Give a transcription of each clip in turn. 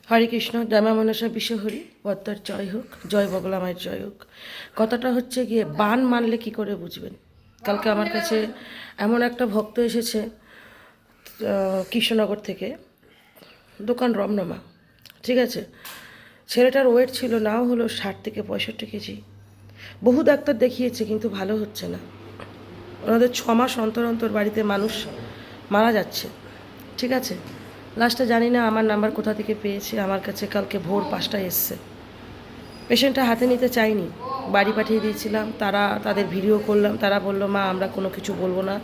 হরে কৃষ্ণ, জয় মা মনসা বিশ্বহরি, পদ্মার জয় হোক, জয় বগলা মায়ের জয় হোক। কথাটা হচ্ছে গিয়ে বান মানলে কি করে বুঝবেন। কালকে আমার কাছে এমন একটা ভক্ত এসেছে কৃষ্ণনগর থেকে, দোকান রমনামা, ঠিক আছে। ছেলেটার ওয়েট ছিল নাও হলো 60 থেকে 65 কেজি। বহু ডাক্তার দেখিয়েছে কিন্তু ভালো হচ্ছে না। ওনাদের 6 মাস অন্তর অন্তর বাড়িতে মানুষ মারা যাচ্ছে, ঠিক আছে। লাস্টে জানি না আমার নাম্বার কোথা থেকে পেয়েছে, আমার কাছে কালকে ভোর 5টায় এসছে। পেশেন্টটা হাতে নিতে চাইনি, বাড়ি পাঠিয়ে দিয়েছিলাম। তাদের ভিডিও করলাম, তারা বলল মা আমরা কোনো কিছু বলবো না,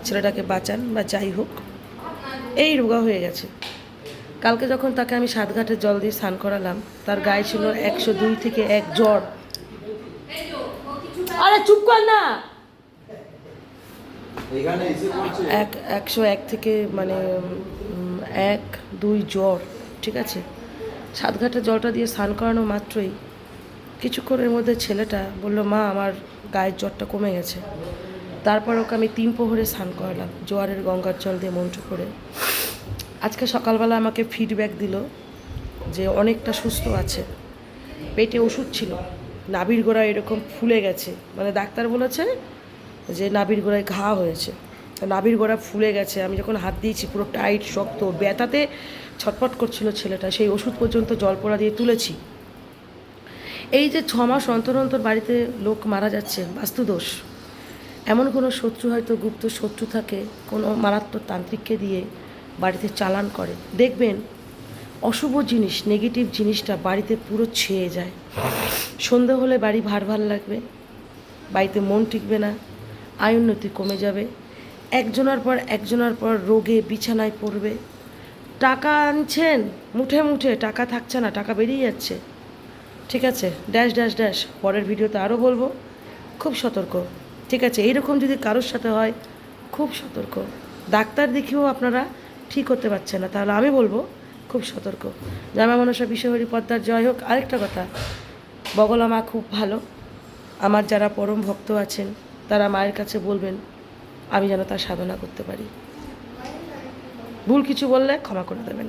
ছেলেটাকে বাঁচান বা যাই হোক। এই রোগা হয়ে গেছে। কালকে যখন তাকে আমি 7 ঘাটের জল দিয়ে স্নান করালাম, তার গায়ে ছিল 102 থেকে 1 জ্বর। আরে চুপ কর না। 101 থেকে মানে 1-2 জ্বর, ঠিক আছে। 7 ঘাটের জলটা দিয়ে স্নান করানো মাত্রই কিছুক্ষণের মধ্যে ছেলেটা বলল মা আমার গায়ের জ্বরটা কমে গেছে। তারপর ওকে আমি 3 প্রহরে স্নান করালাম জোয়ারের গঙ্গার জল দিয়ে মন্ত্র করে। আজকে সকালবেলা আমাকে ফিডব্যাক দিল যে অনেকটা সুস্থ আছে। পেটে ওষুধ ছিল, নাভির গোড়া এরকম ফুলে গেছে, মানে ডাক্তার বলেছে যে নাভির গোড়ায় ঘা হয়েছে, নাভির গোড়া ফুলে গেছে। আমি যখন হাত দিয়েছি পুরো টাইট শক্ত, ব্যথাতে ছটফট করছিল ছেলেটা, সেই ওষুধ পর্যন্ত জল পোড়া দিয়ে তুলেছি। এই যে 6 মাস অন্তর অন্তর বাড়িতে লোক মারা যাচ্ছে, বাস্তুদোষ। এমন কোনো শত্রু, হয়তো গুপ্ত শত্রু থাকে, কোনো মারাত্মক তান্ত্রিককে দিয়ে বাড়িতে চালান করে। দেখবেন অশুভ জিনিস, নেগেটিভ জিনিসটা বাড়িতে পুরো ছেয়ে যায়। সন্ধে হলে বাড়ি ভার ভার লাগবে, বাড়িতে মন টিকবে না, আয় উন্নতি কমে যাবে, একজনের পর রোগে বিছানায় পড়বে। টাকা আনছেন মুঠে মুঠে, টাকা থাকছে না, টাকা বেরিয়ে যাচ্ছে, ঠিক আছে। ড্যাশ ড্যাশ ড্যাশ, পরের ভিডিওতে আরও বলবো। খুব সতর্ক, ঠিক আছে। এইরকম যদি কারোর সাথে হয় খুব সতর্ক। ডাক্তার দেখিয়েও আপনারা ঠিক করতে পারছেন না, তাহলে আমি বলবো খুব সতর্ক। জামা মনসা বিশ্বহরি, পদ্মার জয় হোক। আরেকটা কথা, বগলা মা খুব ভালো। আমার যারা পরম ভক্ত আছেন তারা মায়ের কাছে বলবেন আমি যেন তার সাধনা করতে পারি। ভুল কিছু বললে ক্ষমা করে দেবেন।